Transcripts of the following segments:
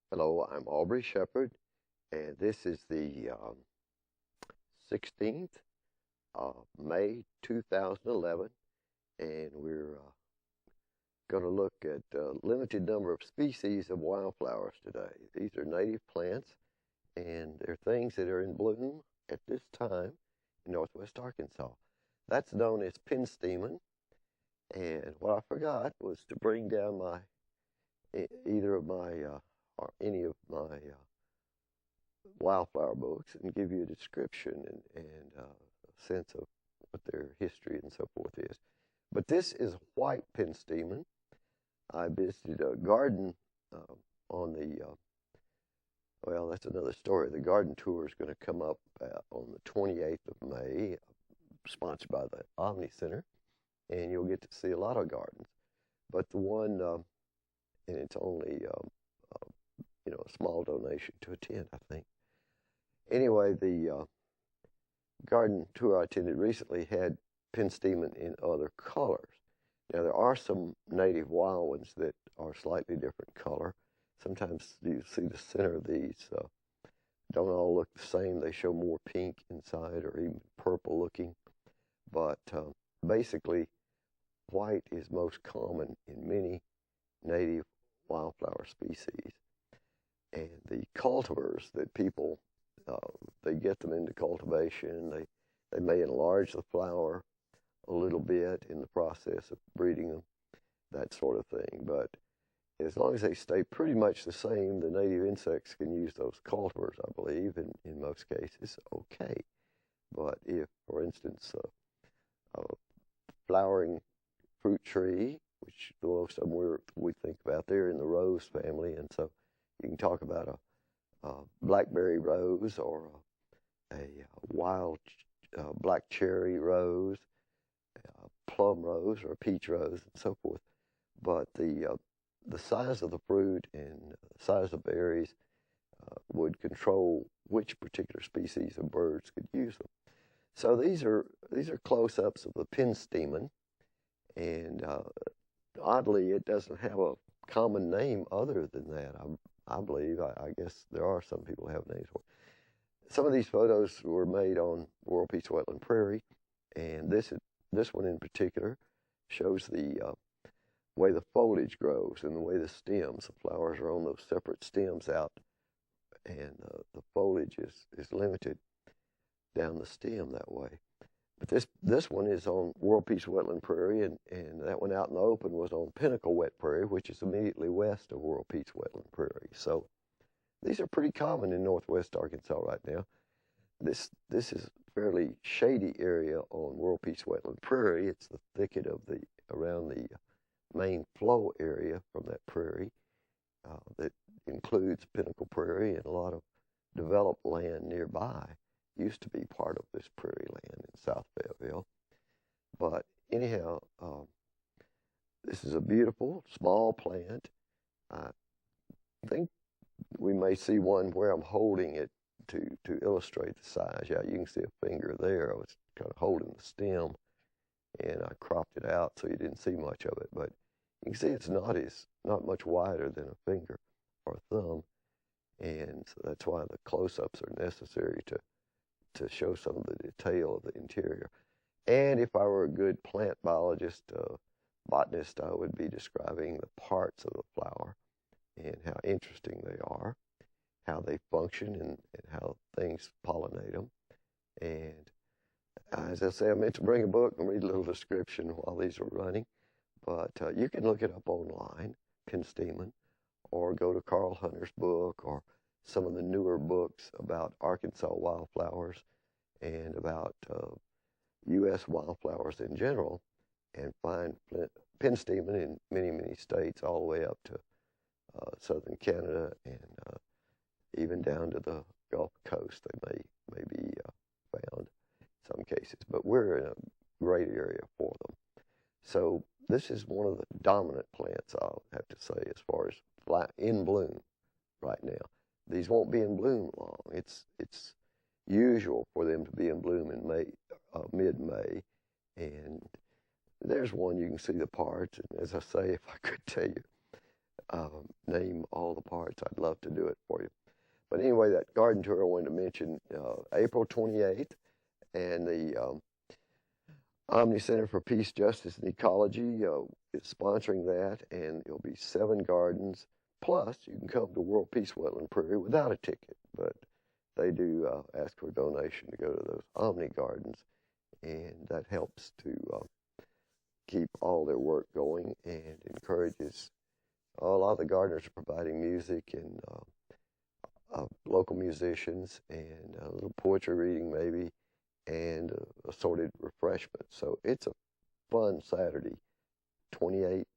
Hello, I'm Aubrey Shepard, and this is the 16th of May 2011, and we're going to look at a limited number of species of wildflowers today. These are native plants, and they're things that are in bloom at this time in northwest Arkansas. That's known as penstemon, and what I forgot was to bring down either of my or any of my wildflower books and give you a description and a sense of what their history and so forth is. But this is white penstemon. I visited a garden on the, well, that's another story. The garden tour is going to come up on the 28th of May, sponsored by the Omni Center, and you'll get to see a lot of gardens. But the one, and it's only, a small donation to attend, I think. Anyway, the garden tour I attended recently had penstemon in other colors. Now, there are some native wild ones that are slightly different color. Sometimes you see the center of these don't all look the same. They show more pink inside or even purple looking. But basically, white is most common in many native wildflower species. And the cultivars that people, they get them into cultivation. They may enlarge the flower a little bit in the process of breeding them, that sort of thing. But as long as they stay pretty much the same, the native insects can use those cultivars, I believe, in most cases, okay. But if, for instance, a flowering fruit tree, which most of them we think about, they're in the rose family, and so you can talk about a blackberry rose or a wild black cherry rose, a plum rose or a peach rose, and so forth. But the size of the fruit and the size of berries would control which particular species of birds could use them. So these are close-ups of the penstemon, and oddly, it doesn't have a common name other than that. I believe. I guess there are some people who have names for it. Some of these photos were made on World Peace Wetland Prairie, and this one in particular shows the way the foliage grows and the way the stems, the flowers are on those separate stems out, and the foliage is limited down the stem that way. But this one is on World Peace Wetland Prairie, and that one out in the open was on Pinnacle Wet Prairie, which is immediately west of World Peace Wetland Prairie. So these are pretty common in northwest Arkansas right now. This is a fairly shady area on World Peace Wetland Prairie. It's the thicket around the main flow area from that prairie that includes Pinnacle Prairie, and a lot of developed land nearby used to be part of this prairie land in South Fayetteville. But anyhow, this is a beautiful small plant. I think we may see one where I'm holding it to illustrate the size. Yeah, you can see a finger there. I was kind of holding the stem, and I cropped it out so you didn't see much of it. But you can see it's not much wider than a finger or a thumb, and so that's why the close-ups are necessary to show some of the detail of the interior. And if I were a good plant biologist, botanist, I would be describing the parts of the flower and how interesting they are, how they function, and how things pollinate them. And as I say, I meant to bring a book and read a little description while these are running, but you can look it up online, penstemon, or go to Carl Hunter's book or some of the newer books about Arkansas wildflowers and about U.S. wildflowers in general, and find penstemon in many, many states, all the way up to southern Canada and even down to the Gulf Coast. They may be found in some cases, but we're in a great area for them. So this is one of the dominant plants, I'll have to say, as far as in bloom right now. These won't be in bloom long. It's usual for them to be in bloom in May, mid-May, and there's one you can see the parts. And as I say, if I could tell you name all the parts. I'd love to do it for you. But anyway, that garden tour I wanted to mention, April 28th, and the Omni Center for Peace, Justice, and Ecology is sponsoring that, and it'll be 7 gardens. Plus, you can come to World Peace Wetland Prairie without a ticket, but they do ask for a donation to go to those Omni Gardens, and that helps to keep all their work going and encourages. A lot of the gardeners are providing music and local musicians and a little poetry reading maybe, and assorted refreshments. So it's a fun Saturday, 28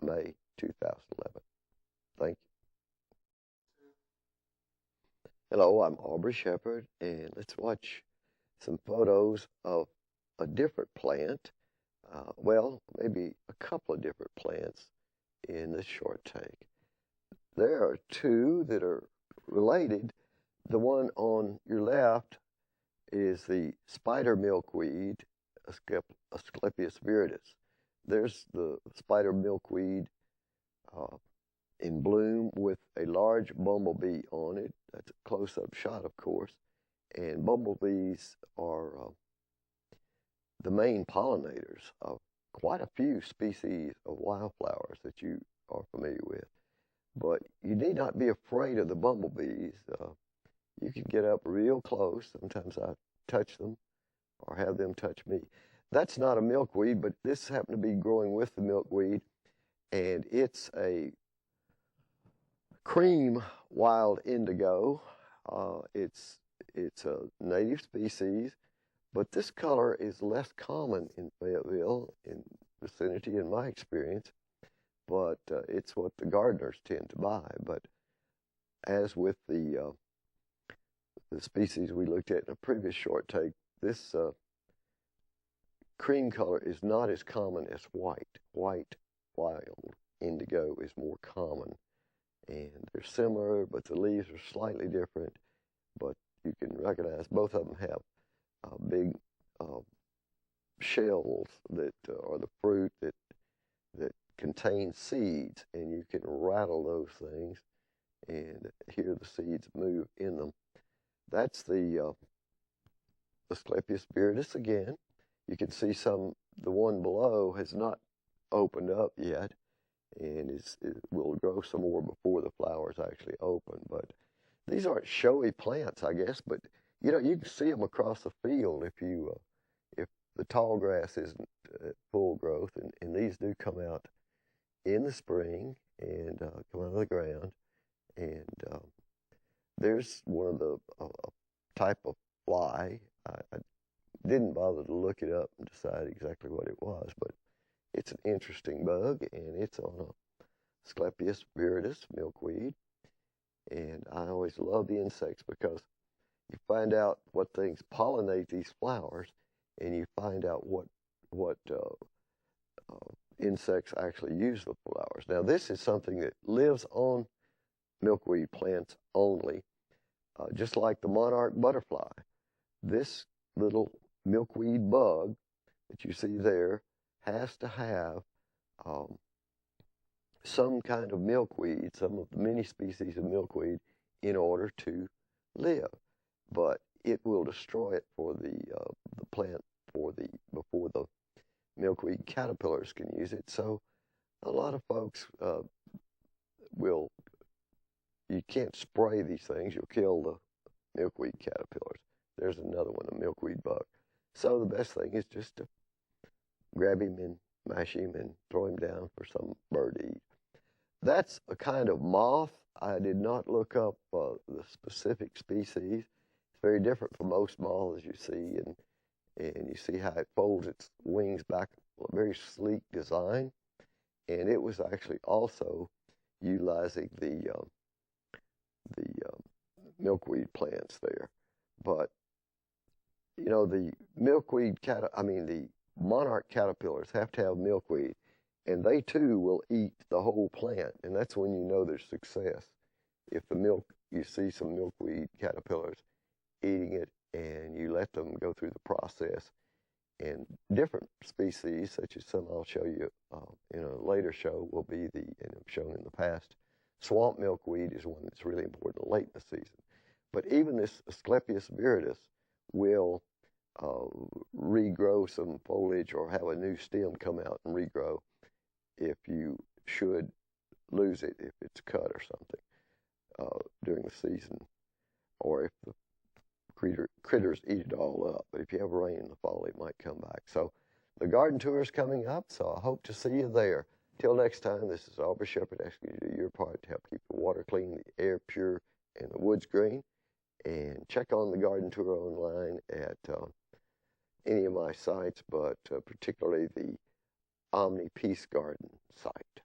May 2011. Thank you. Hello, I'm Aubrey Shepard, and let's watch some photos of a different plant. Well, maybe a couple of different plants in this short take. There are 2 that are related. The one on your left is the spider milkweed, Asclepias viridis. There's the spider milkweed in bloom with a large bumblebee on it. That's a close-up shot, of course. And bumblebees are the main pollinators of quite a few species of wildflowers that you are familiar with. But you need not be afraid of the bumblebees. You can get up real close. Sometimes I touch them or have them touch me. That's not a milkweed, but this happened to be growing with the milkweed, and it's a cream wild indigo. It's a native species, but this color is less common in Fayetteville, in vicinity, in my experience. But it's what the gardeners tend to buy. But as with the species we looked at in a previous short take, this cream color is not as common as white. White wild indigo is more common. And they're similar, but the leaves are slightly different. But you can recognize both of them have big shells that are the fruit that contain seeds, and you can rattle those things and hear the seeds move in them. That's the Asclepias viridis again. You can see the one below has not opened up yet, and it will grow some more before the flowers actually open. But these aren't showy plants, I guess, but you can see them across the field if the tall grass isn't at full growth, and these do come out in the spring and come out of the ground. And there's one of the type of fly. I didn't bother to look it up and decide exactly what it was, but it's an interesting bug, and it's on a Asclepias viridis milkweed. And I always love the insects because you find out what things pollinate these flowers, and you find out what insects actually use the flowers. Now, this is something that lives on milkweed plants only, just like the monarch butterfly. This little milkweed bug that you see there has to have some kind of milkweed, some of the many species of milkweed, in order to live. But it will destroy it for the plant before the milkweed caterpillars can use it. So a lot of folks you can't spray these things. You'll kill the milkweed caterpillars. There's another one, a milkweed bug. So the best thing is just to grab him and mash him and throw him down for some bird to eat. That's a kind of moth. I did not look up the specific species. It's very different from most moths you see, and you see how it folds its wings back, a very sleek design. And it was actually also utilizing the milkweed plants there. But the the monarch caterpillars have to have milkweed, and they too will eat the whole plant, and that's when you know there's success. If you see some milkweed caterpillars eating it, and you let them go through the process, And different species, such as some I'll show you in a later show, will be and I've shown in the past. Swamp milkweed is one that's really important late in the season. But even this Asclepias viridis will regrow some foliage or have a new stem come out and regrow if you should lose it, if it's cut or something during the season, or if the critters eat it all up. But if you have rain in the fall, it might come back. So the garden tour is coming up, so I hope to see you there. Till next time, this is Aubrey Shepherd asking you to do your part to help keep the water clean, the air pure, and the woods green. And check on the garden tour online at any of my sites, but particularly the Omni Peace Garden site.